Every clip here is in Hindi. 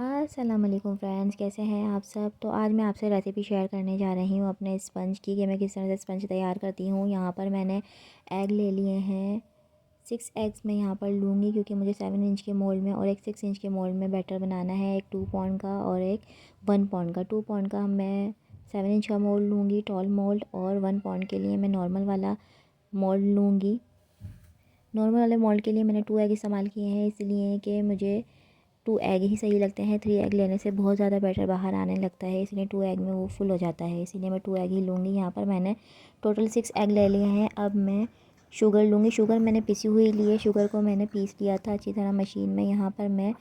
अस्सलाम वालेकुम फ्रेंड्स, कैसे हैं आप सब। तो आज मैं आपसे रेसिपी शेयर करने जा रही हूँ अपने स्पंज की कि मैं किस तरह से स्पंज तैयार करती हूँ। यहाँ पर मैंने एग ले लिए हैं। 6 एग्स मैं यहाँ पर लूँगी क्योंकि मुझे 7 इंच के मोल्ड में और एक 6 इंच के मोल्ड में बैटर बनाना है। एक 2 पाउंड का और एक 1 पाउंड का। 2 पाउंड का मैं 7 इंच का मोल्ड लूँगी, टॉल मोल्ड, और 1 पाउंड के लिए मैं नॉर्मल वाला मोल्ड लूँगी। नॉर्मल वाले मोल्ड के लिए मैंने 2 एग इस्तेमाल किए हैं, इसलिए कि मुझे 2 एग ही सही लगते हैं। 3 एग लेने से बहुत ज़्यादा बैटर बाहर आने लगता है, इसलिए 2 एग में वो फुल हो जाता है, इसीलिए मैं 2 एग ही लूँगी। यहाँ पर मैंने टोटल 6 एग ले लिए हैं। अब मैं शुगर लूँगी। शुगर मैंने पिसी हुई ली है। शुगर को मैंने पीस लिया था अच्छी तरह मशीन में। यहाँ पर मैं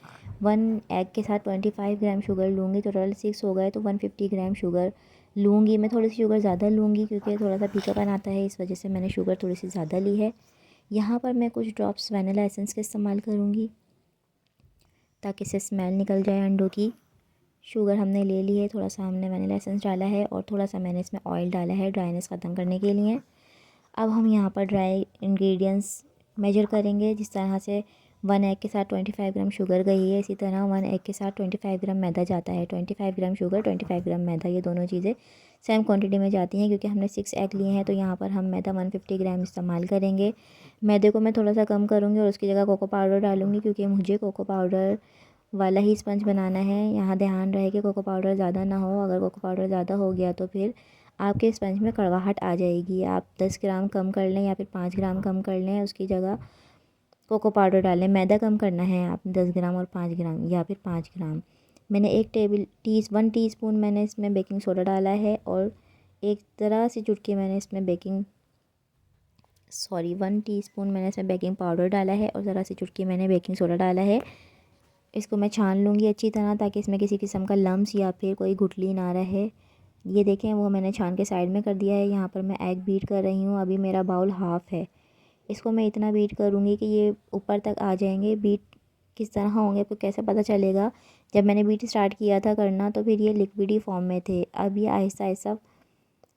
1 एग के साथ 25 ग्राम शुगर लूँगी। टोटल 6 हो गए तो 150 ग्राम शुगर लूँगी। मैं थोड़ी सी शुगर ज़्यादा लूँगी क्योंकि थोड़ा सा फीकापन आता है, इस वजह से मैंने शुगर थोड़ी सी ज़्यादा ली है। यहाँ पर मैं कुछ ड्रॉप्स वनीला एसेंस का इस्तेमाल करूँगी ताकि इससे स्मेल निकल जाए अंडों की। शुगर हमने ले ली है, थोड़ा सा हमने वनीला एसेंस डाला है और थोड़ा सा मैंने इसमें ऑयल डाला है ड्राइनेस ख़त्म करने के लिए। अब हम यहाँ पर ड्राई इंग्रेडिएंट्स मेजर करेंगे। जिस तरह से 1 एग के साथ 25 ग्राम शुगर गई है, इसी तरह 1 एग के साथ 25 ग्राम मैदा जाता है। 25 ग्राम शुगर, 25 ग्राम मैदा, ये दोनों चीज़ें सेम क्वांटिटी में जाती हैं। क्योंकि हमने 6 एग लिए हैं तो यहाँ पर हम मैदा 150 ग्राम इस्तेमाल करेंगे। मैदे को मैं थोड़ा सा कम करूँगी और उसकी जगह कोको पाउडर डालूँगी क्योंकि मुझे कोको पाउडर वाला ही स्पंज बनाना है। यहाँ ध्यान रहे कि कोको पाउडर ज़्यादा ना हो। अगर कोको पाउडर ज़्यादा हो गया तो फिर आपके स्पंज में कड़वाहट आ जाएगी। आप 10 ग्राम कम कर लें या फिर 5 ग्राम कम कर लें, उसकी जगह कोको पाउडर डालें। मैदा कम करना है आप 10 ग्राम और 5 ग्राम या फिर 5 ग्राम। मैंने 1 टीस्पून मैंने इसमें बेकिंग सोडा डाला है और एक तरह से चुटकी मैंने इसमें 1 टीस्पून मैंने इसमें बेकिंग पाउडर डाला है और ज़रा सी चुटकी मैंने बेकिंग सोडा डाला है। इसको मैं छान लूँगी अच्छी तरह ताकि इसमें किसी किस्म का लम्स या फिर कोई गुठली ना रहे। ये देखें, वो मैंने छान के साइड में कर दिया है। यहाँ पर मैं एग बीट कर रही हूँ। अभी मेरा बाउल हाफ़ है। इसको मैं इतना बीट करूँगी कि ये ऊपर तक आ जाएंगे। बीट किस तरह होंगे तो कैसे पता चलेगा। जब मैंने बीट स्टार्ट किया था करना तो फिर ये लिक्विडी फॉर्म में थे। अब ये आहिस्ता आहिस्ता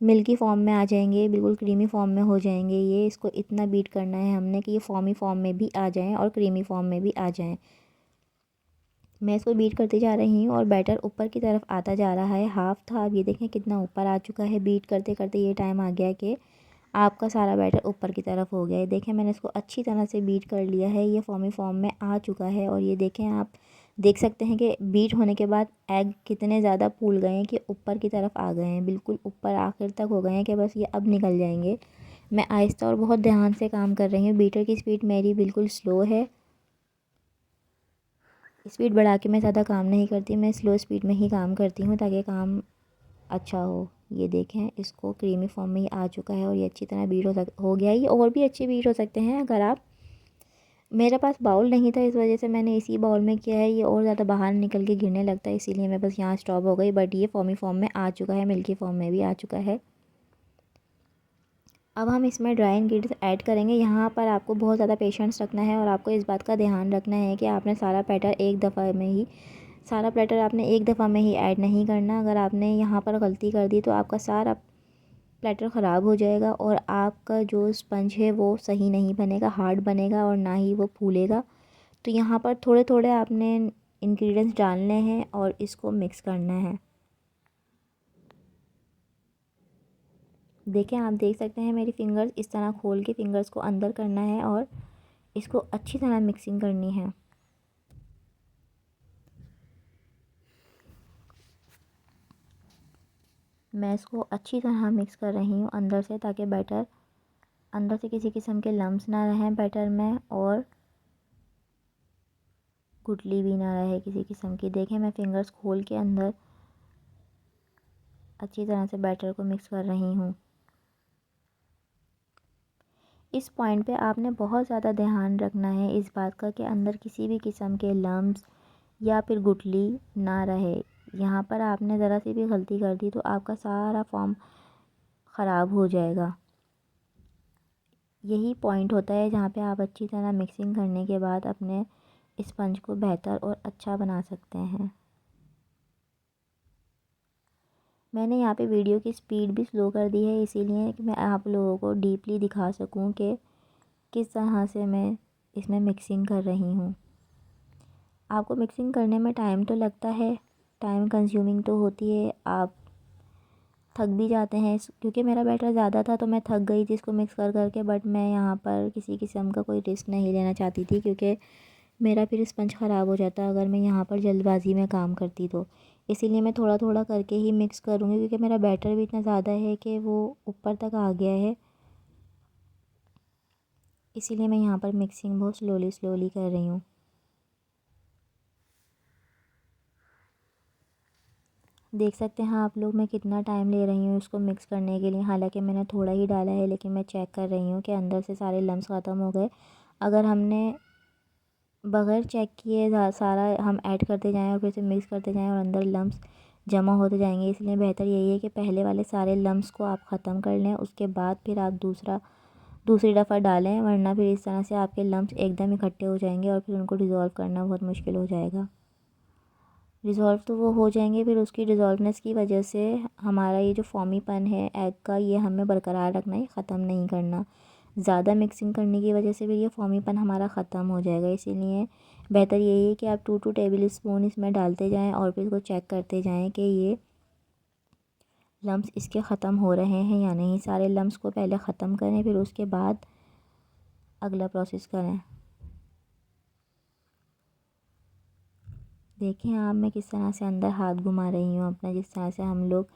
मिल्की फॉर्म में आ जाएंगे, बिल्कुल क्रीमी फॉर्म में हो जाएंगे। ये इसको इतना बीट करना है हमने कि ये फॉर्मी फॉर्म में भी आ जाएँ और क्रीमी फॉर्म में भी आ जाएँ। मैं इसको बीट करती जा रही हूँ और बैटर ऊपर की तरफ आता जा रहा है। हाफ़ था, अब ये देखें कितना ऊपर आ चुका है। बीट करते करते ये टाइम आ गया कि आपका सारा बैटर ऊपर की तरफ हो गया है। देखें, मैंने इसको अच्छी तरह से बीट कर लिया है। ये फॉर्मी फॉर्म में आ चुका है और ये देखें, आप देख सकते हैं कि बीट होने के बाद एग कितने ज़्यादा फूल गए हैं कि ऊपर की तरफ आ गए हैं, बिल्कुल ऊपर आखिर तक हो गए हैं कि बस ये अब निकल जाएंगे। मैं आहिस्ता और बहुत ध्यान से काम कर रही हूँ। बीटर की स्पीड मेरी बिल्कुल स्लो है। स्पीड बढ़ा के मैं ज़्यादा काम नहीं करती, मैं स्लो स्पीड में ही काम करती हूँ ताकि काम अच्छा हो। ये देखें, इसको क्रीमी फॉर्म में ही आ चुका है और ये अच्छी तरह बीट हो गया। ये और भी अच्छे बीट हो सकते हैं अगर आप, मेरे पास बाउल नहीं था इस वजह से मैंने इसी बाउल में किया है। ये और ज़्यादा बाहर निकल के गिरने लगता है, इसीलिए मैं बस यहाँ स्टॉप हो गई। बट ये फॉर्मी फॉर्म में आ चुका है, मिल्की फॉर्म में भी आ चुका है। अब हम इसमें ड्राई इंग्रेडिएंट्स ऐड करेंगे। यहाँ पर आपको बहुत ज़्यादा पेशेंस रखना है और आपको इस बात का ध्यान रखना है कि आपने सारा बैटर आपने एक दफ़ा में ही ऐड नहीं करना। अगर आपने यहाँ पर गलती कर दी तो आपका सारा प्लेटर ख़राब हो जाएगा और आपका जो स्पंज है वो सही नहीं बनेगा, हार्ड बनेगा और ना ही वो फूलेगा। तो यहाँ पर थोड़े थोड़े आपने इंग्रेडिएंट्स डालने हैं और इसको मिक्स करना है। देखें, आप देख सकते हैं मेरी फ़िंगर्स इस तरह खोल के फ़िंगर्स को अंदर करना है और इसको अच्छी तरह मिक्सिंग करनी है। मैं इसको अच्छी तरह मिक्स कर रही हूँ अंदर से, ताकि बैटर अंदर से किसी किस्म के लम्स ना रहें बैटर में और गुठली भी ना रहे किसी किस्म की। देखें, मैं फ़िंगर्स खोल के अंदर अच्छी तरह से बैटर को मिक्स कर रही हूँ। इस पॉइंट पे आपने बहुत ज़्यादा ध्यान रखना है इस बात का कि अंदर किसी भी किस्म के लम्स या फिर गुठली ना रहे। यहाँ पर आपने ज़रा सी भी गलती कर दी तो आपका सारा फॉर्म ख़राब हो जाएगा। यही पॉइंट होता है जहाँ पे आप अच्छी तरह मिक्सिंग करने के बाद अपने स्पंज को बेहतर और अच्छा बना सकते हैं। मैंने यहाँ पे वीडियो की स्पीड भी स्लो कर दी है, इसीलिए कि मैं आप लोगों को डीपली दिखा सकूँ कि किस तरह से मैं इसमें मिक्सिंग कर रही हूँ। आपको मिक्सिंग करने में टाइम तो लगता है, टाइम कंज्यूमिंग तो होती है, आप थक भी जाते हैं क्योंकि मेरा बैटर ज़्यादा था तो मैं थक गई थी इसको मिक्स कर के। बट मैं यहाँ पर किसी किस्म का कोई रिस्क नहीं लेना चाहती थी क्योंकि मेरा फिर स्पंज ख़राब हो जाता अगर मैं यहाँ पर जल्दबाजी में काम करती तो। इसीलिए मैं थोड़ा थोड़ा करके ही मिक्स करूँगी क्योंकि मेरा बैटर भी इतना ज़्यादा है कि वो ऊपर तक आ गया है। इसीलिए मैं यहाँ पर मिक्सिंग बहुत स्लोली स्लोली कर रही हूँ। देख सकते हैं आप लोग मैं कितना टाइम ले रही हूँ इसको मिक्स करने के लिए। हालांकि मैंने थोड़ा ही डाला है लेकिन मैं चेक कर रही हूँ कि अंदर से सारे लम्स ख़त्म हो गए। अगर हमने बग़ैर चेक किए सारा हम ऐड करते जाएं और फिर से मिक्स करते जाएं और अंदर लम्स जमा होते जाएंगे। इसलिए बेहतर यही है कि पहले वाले सारे लम्स को आप ख़त्म कर लें, उसके बाद फिर आप दूसरी दफ़ा डालें, वरना फिर इस तरह से आपके लम्स एकदम इकट्ठे हो जाएंगे और फिर उनको डिज़ोल्व करना बहुत मुश्किल हो जाएगा। डिज़ोल्व तो वो हो जाएंगे, फिर उसकी डिज़ोल्वनेस की वजह से हमारा ये जो फॉमीपन है एग का ये हमें बरकरार रखना है, ख़त्म नहीं करना। ज़्यादा मिक्सिंग करने की वजह से फिर ये फॉमीपन हमारा ख़त्म हो जाएगा। इसीलिए बेहतर यही है कि आप 2 टेबल स्पून इसमें डालते जाएं और फिर इसको चेक करते जाएं कि ये लम्स इसके ख़त्म हो रहे हैं या नहीं। सारे लम्स को पहले ख़त्म करें फिर उसके बाद अगला प्रोसेस करें। देखें आप मैं किस तरह से अंदर हाथ घुमा रही हूँ अपना, जिस तरह से हम लोग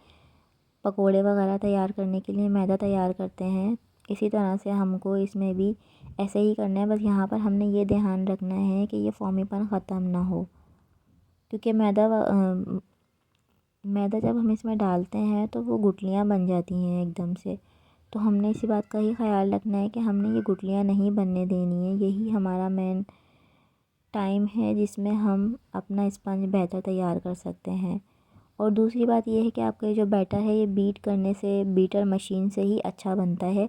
पकोड़े वगैरह तैयार करने के लिए मैदा तैयार करते हैं, इसी तरह से हमको इसमें भी ऐसे ही करना है। बस यहाँ पर हमने ये ध्यान रखना है कि ये फॉमीपन ख़त्म ना हो, क्योंकि मैदा जब हम इसमें डालते हैं तो वो गुठलियाँ बन जाती हैं एकदम से। तो हमने इसी बात का ही ख्याल रखना है कि हमने ये गुठलियाँ नहीं बनने देनी है। यही हमारा मेन टाइम है जिसमें हम अपना स्पंज बेहतर तैयार कर सकते हैं। और दूसरी बात यह है कि आपका ये जो बैटर है ये बीट करने से, बीटर मशीन से ही अच्छा बनता है।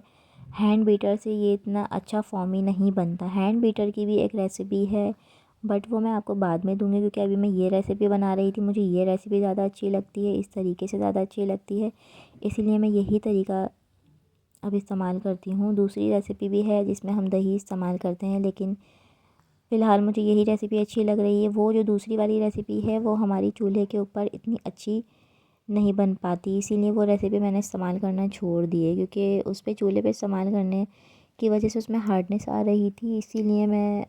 हैंड बीटर से ये इतना अच्छा फॉर्मी नहीं बनता। हैंड बीटर की भी एक रेसिपी है बट वो मैं आपको बाद में दूंगी, क्योंकि अभी मैं ये रेसिपी बना रही थी। मुझे ये रेसिपी ज़्यादा अच्छी लगती है, इस तरीके से ज़्यादा अच्छी लगती है, इसीलिए मैं यही तरीका अब इस्तेमाल करती हूँ। दूसरी रेसिपी भी है जिसमें हम दही इस्तेमाल करते हैं, लेकिन फ़िलहाल मुझे यही रेसिपी अच्छी लग रही है। वो जो दूसरी वाली रेसिपी है वो हमारी चूल्हे के ऊपर इतनी अच्छी नहीं बन पाती, इसीलिए वो रेसिपी मैंने इस्तेमाल करना छोड़ दी है, क्योंकि उस पे चूल्हे पे इस्तेमाल करने की वजह से उसमें हार्डनेस आ रही थी। इसीलिए मैं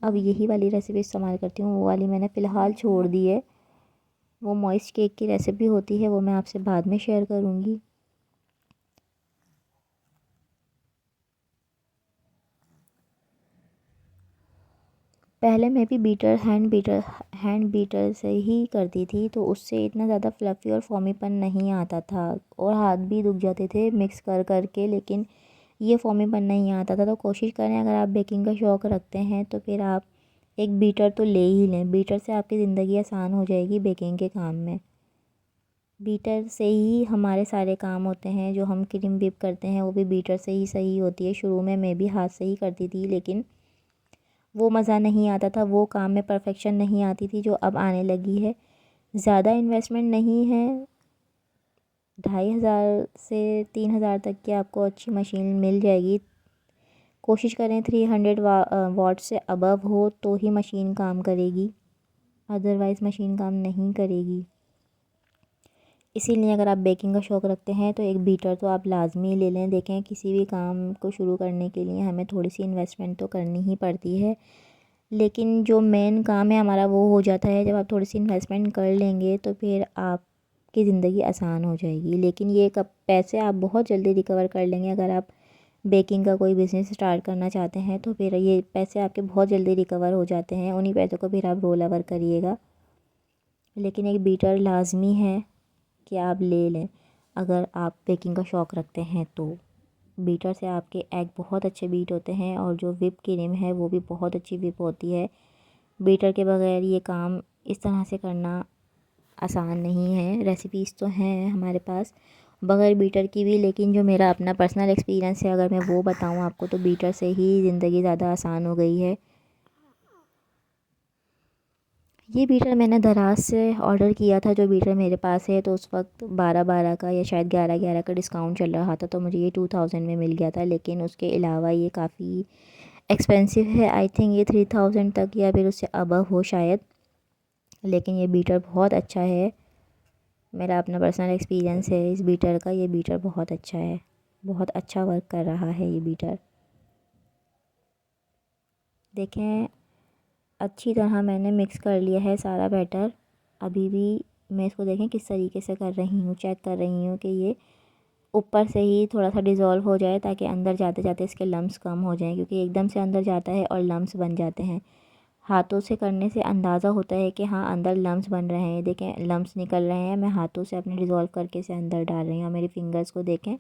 अब यही वाली रेसिपी इस्तेमाल करती हूँ। वो वाली मैंने फ़िलहाल छोड़ दी है। वो मॉइस्ट केक की रेसिपी होती है, वो मैं आपसे बाद में शेयर करूँगी। पहले मैं भी हैंड बीटर से ही करती थी, तो उससे इतना ज़्यादा फ्लफ़ी और फॉमीपन नहीं आता था और हाथ भी दुख जाते थे मिक्स कर के, लेकिन ये फॉमीपन नहीं आता था। तो कोशिश करें, अगर आप बेकिंग का शौक़ रखते हैं तो फिर आप एक बीटर तो ले ही लें। बीटर से आपकी ज़िंदगी आसान हो जाएगी बेकिंग के काम में। बीटर से ही हमारे सारे काम होते हैं। जो हम क्रीम व्हिप करते हैं वो भी बीटर से ही सही होती है। शुरू में मैं भी हाथ से ही करती थी, लेकिन वो मज़ा नहीं आता था, वो काम में परफेक्शन नहीं आती थी जो अब आने लगी है। ज़्यादा इन्वेस्टमेंट नहीं है, 2,500 से 3,000 तक की आपको अच्छी मशीन मिल जाएगी। कोशिश करें 300 वाट से अबव हो तो ही मशीन काम करेगी, अदरवाइज़ मशीन काम नहीं करेगी। इसीलिए अगर आप बेकिंग का शौक़ रखते हैं तो एक बीटर तो आप लाज़मी ले लें। देखें, किसी भी काम को शुरू करने के लिए हमें थोड़ी सी इन्वेस्टमेंट तो करनी ही पड़ती है, लेकिन जो मेन काम है हमारा वो हो जाता है। जब आप थोड़ी सी इन्वेस्टमेंट कर लेंगे तो फिर आपकी ज़िंदगी आसान हो जाएगी। लेकिन ये कब पैसे आप बहुत जल्दी रिकवर कर लेंगे। अगर आप बेकिंग का कोई बिज़नेस स्टार्ट करना चाहते हैं तो फिर ये पैसे आपके बहुत जल्दी रिकवर हो जाते हैं। उन्हीं पैसों को फिर आप रोल ओवर करिएगा। लेकिन एक बीटर लाज़मी है कि आप ले लें अगर आप बेकिंग का शौक़ रखते हैं तो। बीटर से आपके एग बहुत अच्छे बीट होते हैं और जो व्हिप क्रीम है वो भी बहुत अच्छी व्हिप होती है। बीटर के बगैर ये काम इस तरह से करना आसान नहीं है। रेसिपीज़ तो हैं हमारे पास बगैर बीटर की भी, लेकिन जो मेरा अपना पर्सनल एक्सपीरियंस है अगर मैं वो बताऊँ आपको, तो बीटर से ही ज़िंदगी ज़्यादा आसान हो गई है। ये बीटर मैंने दराज से ऑर्डर किया था। जो बीटर मेरे पास है तो उस वक्त 12 का या शायद 11 का डिस्काउंट चल रहा था, तो मुझे ये 2000 में मिल गया था। लेकिन उसके अलावा ये काफ़ी एक्सपेंसिव है। आई थिंक ये 3000 तक या फिर उससे अबव हो शायद। लेकिन ये बीटर बहुत अच्छा है। मेरा अपना पर्सनल एक्सपीरियंस है इस बीटर का। ये बीटर बहुत अच्छा है, बहुत अच्छा वर्क कर रहा है ये बीटर। देखें अच्छी तरह मैंने मिक्स कर लिया है सारा बैटर। अभी भी मैं इसको देखें किस तरीके से कर रही हूँ, चेक कर रही हूँ कि ये ऊपर से ही थोड़ा सा डिज़ोल्व हो जाए, ताकि अंदर जाते जाते इसके लम्स कम हो जाएं, क्योंकि एकदम से अंदर जाता है और लम्स बन जाते हैं। हाथों से करने से अंदाज़ा होता है कि हाँ अंदर लम्स बन रहे हैं। देखें लम्स निकल रहे हैं, मैं हाथों से अपने डिज़ोल्व करके इसे अंदर डाल रही हूँ। मेरी फिंगर्स को देखें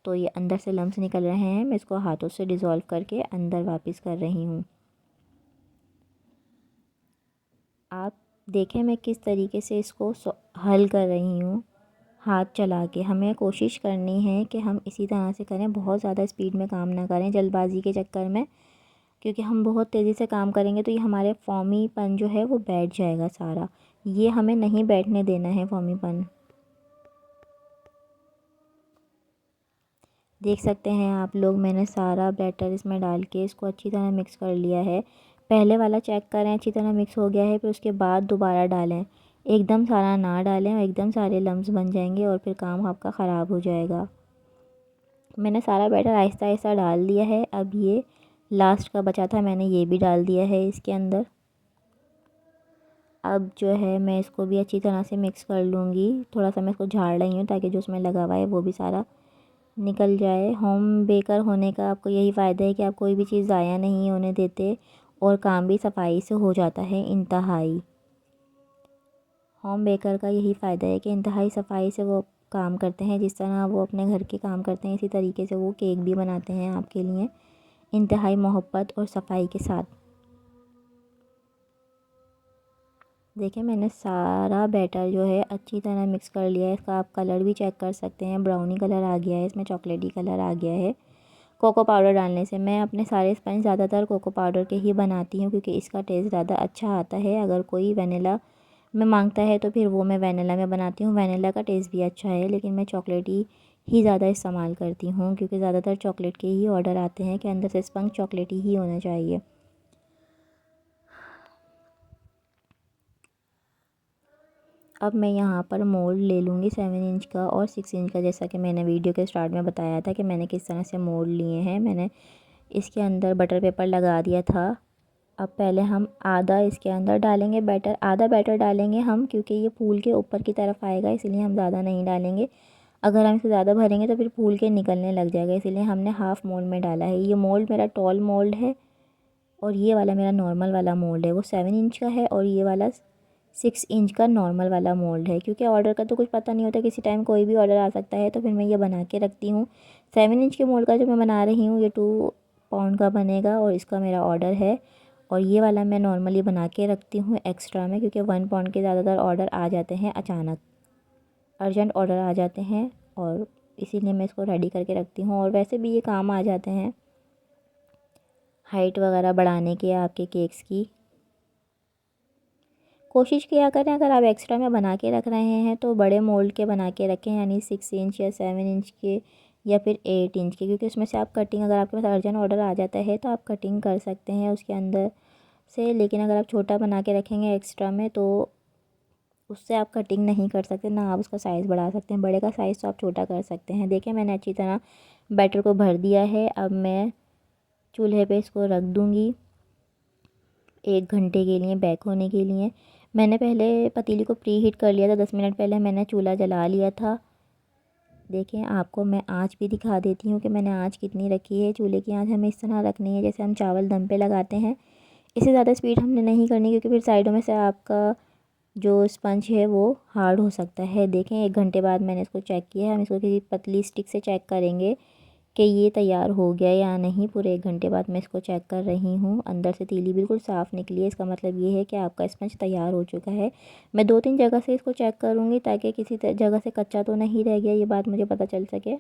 तो ये अंदर से लम्स निकल रहे हैं, मैं इसको हाथों से डिज़ोल्व करके अंदर वापस कर रही हूँ। आप देखें मैं किस तरीके से इसको हल कर रही हूँ हाथ चला के। हमें कोशिश करनी है कि हम इसी तरह से करें, बहुत ज़्यादा स्पीड में काम ना करें जल्दबाजी के चक्कर में, क्योंकि हम बहुत तेज़ी से काम करेंगे तो ये हमारे फॉर्मीपन जो है वो बैठ जाएगा सारा। ये हमें नहीं बैठने देना है फॉर्मीपन। देख सकते हैं आप लोग, मैंने सारा बैटर इसमें डाल के इसको अच्छी तरह मिक्स कर लिया है। पहले वाला चेक करें अच्छी तरह मिक्स हो गया है, फिर उसके बाद दोबारा डालें। एकदम सारा ना डालें और एकदम सारे लम्स बन जाएंगे और फिर काम आपका ख़राब हो जाएगा। मैंने सारा बैटर आहिस्ता आहिस्ता डाल दिया है। अब ये लास्ट का बचा था, मैंने ये भी डाल दिया है इसके अंदर। अब जो है मैं इसको भी अच्छी तरह से मिक्स कर लूँगी। थोड़ा सा मैं इसको झाड़ रही हूँ ताकि जो उसमें लगा हुआ है वो भी सारा निकल जाए। होम बेकर होने का आपको यही फ़ायदा है कि आप कोई भी चीज़ ज़ाया नहीं होने देते और काम भी सफाई से हो जाता है इंतहाई। होम बेकर का यही फ़ायदा है कि इंतहाई सफाई से वो काम करते हैं। जिस तरह वो अपने घर के काम करते हैं इसी तरीके से वो केक भी बनाते हैं आपके लिए, इंतहाई मोहब्बत और सफाई के साथ। देखिए मैंने सारा बैटर जो है अच्छी तरह मिक्स कर लिया है। इसका आप कलर भी चेक कर सकते हैं, ब्राउनी कलर आ गया है, इसमें चॉकलेटी कलर आ गया है कोको पाउडर डालने से। मैं अपने सारे स्पंज ज़्यादातर कोको पाउडर के ही बनाती हूँ, क्योंकि इसका टेस्ट ज़्यादा अच्छा आता है। अगर कोई वनीला में मांगता है तो फिर वो मैं वनीला में बनाती हूँ, वनीला का टेस्ट भी अच्छा है। लेकिन मैं चॉकलेटी ही ज़्यादा इस्तेमाल करती हूँ, क्योंकि ज़्यादातर चॉकलेट के ही ऑर्डर आते हैं कि अंदर से स्पंज चॉकलेटी ही होना चाहिए। अब मैं यहाँ पर मोल्ड ले लूँगी 7 इंच का और 6 इंच का, जैसा कि मैंने वीडियो के स्टार्ट में बताया था कि मैंने किस तरह से मोल्ड लिए हैं। मैंने इसके अंदर बटर पेपर लगा दिया था। अब पहले हम आधा इसके अंदर डालेंगे बैटर, आधा बैटर डालेंगे हम, क्योंकि ये फूल के ऊपर की तरफ आएगा, इसलिए हम ज़्यादा नहीं डालेंगे। अगर हम इसे ज़्यादा भरेंगे तो फिर फूल के निकलने लग जाएगा, इसलिए हमने हाफ़ मोल्ड में डाला है। ये मोल्ड मेरा टॉल मोल्ड है और ये वाला मेरा नॉर्मल वाला मोल्ड है। वो 7 इंच का है और ये वाला 6 इंच का नॉर्मल वाला मोल्ड है। क्योंकि ऑर्डर का तो कुछ पता नहीं होता, किसी टाइम कोई भी ऑर्डर आ सकता है, तो फिर मैं ये बना के रखती हूँ। 7 इंच के मोल्ड का जो मैं बना रही हूँ ये 2 पाउंड का बनेगा और इसका मेरा ऑर्डर है। और ये वाला मैं नॉर्मली बना के रखती हूँ एक्स्ट्रा में, क्योंकि 1 पाउंड के ज़्यादातर ऑर्डर आ जाते हैं अचानक, अर्जेंट ऑर्डर आ जाते हैं, और इसीलिए मैं इसको रेडी करके रखती हूँ। और वैसे भी ये काम आ जाते हैं हाइट वगैरह बढ़ाने के आपके केक्स की। कोशिश किया करें अगर आप एक्स्ट्रा में बना के रख रहे हैं तो बड़े मोल्ड के बना के रखें, यानी 6 इंच या 7 इंच के या फिर 8 इंच के, क्योंकि उसमें से आप कटिंग, अगर आपके पास अर्जेंट ऑर्डर आ जाता है तो आप कटिंग कर सकते हैं उसके अंदर से। लेकिन अगर आप छोटा बना के रखेंगे एक्स्ट्रा में तो उससे आप कटिंग नहीं कर सकते, ना आप उसका साइज़ बढ़ा सकते हैं। बड़े का साइज़ तो आप छोटा कर सकते हैं। देखिए मैंने अच्छी तरह बैटर को भर दिया है। अब मैं चूल्हे पे इसको रख दूँगी 1 घंटे के लिए बेक होने के लिए। मैंने पहले पतीली को प्री हीट कर लिया था, 10 मिनट पहले मैंने चूल्हा जला लिया था। देखें आपको मैं आँच भी दिखा देती हूँ कि मैंने आँच कितनी रखी है। चूल्हे की आँच हमें इस तरह रखनी है जैसे हम चावल दम पे लगाते हैं। इससे ज़्यादा स्पीड हमने नहीं करनी, क्योंकि फिर साइडों में से आपका जो स्पंज है वो हार्ड हो सकता है। देखें 1 घंटे बाद मैंने इसको चेक किया है। हम इसको किसी पतली स्टिक से चेक करेंगे कि ये तैयार हो गया या नहीं। पूरे 1 घंटे बाद मैं इसको चेक कर रही हूँ। अंदर से तीली बिल्कुल साफ़ निकली है, इसका मतलब ये है कि आपका स्पंज तैयार हो चुका है। मैं 2-3 जगह से इसको चेक करूँगी ताकि किसी जगह से कच्चा तो नहीं रह गया, ये बात मुझे पता चल सके।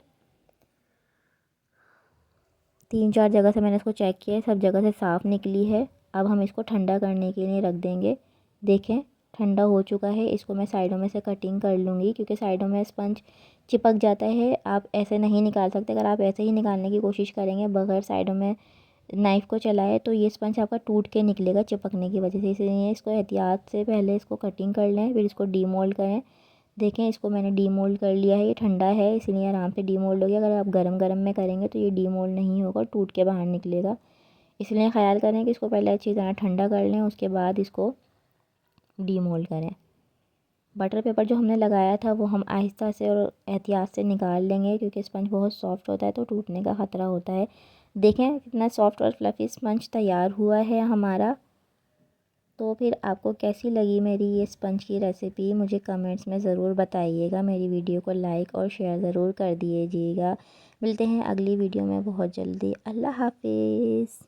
3-4 जगह से मैंने इसको चेक किया है, सब जगह से साफ़ निकली है। अब हम इसको ठंडा करने के लिए रख देंगे। देखें ठंडा हो चुका है। इसको मैं साइडों में से कटिंग कर लूँगी, क्योंकि साइडों में स्पंज चिपक जाता है। आप ऐसे नहीं निकाल सकते। अगर आप ऐसे ही निकालने की कोशिश करेंगे बगैर साइडों में नाइफ़ को चलाए तो ये स्पंज आपका टूट के निकलेगा चिपकने की वजह से। इसलिए इसको एहतियात से पहले इसको कटिंग कर लें, फिर इसको डीमोल्ड करें। देखें इसको मैंने डीमोल्ड कर लिया है, ये ठंडा है इसलिए आराम से डीमोल्ड हो गया। अगर आप गरम गरम में करेंगे तो ये डीमोल्ड नहीं होगा, टूट के बाहर निकलेगा। इसलिए ख़याल करें कि इसको पहले अच्छी तरह ठंडा कर लें, उसके बाद इसको डीमोल्ड करें। बटर पेपर जो हमने लगाया था वो हम आहिस्ता से और एहतियात से निकाल लेंगे, क्योंकि स्पंज बहुत सॉफ्ट होता है तो टूटने का ख़तरा होता है। देखें कितना सॉफ्ट और फ्लफ़ी स्पंज तैयार हुआ है हमारा। तो फिर आपको कैसी लगी मेरी ये स्पंज की रेसिपी मुझे कमेंट्स में ज़रूर बताइएगा। मेरी वीडियो को लाइक और शेयर ज़रूर कर दीजिएगा। मिलते हैं अगली वीडियो में बहुत जल्दी। अल्लाह हाफिज़।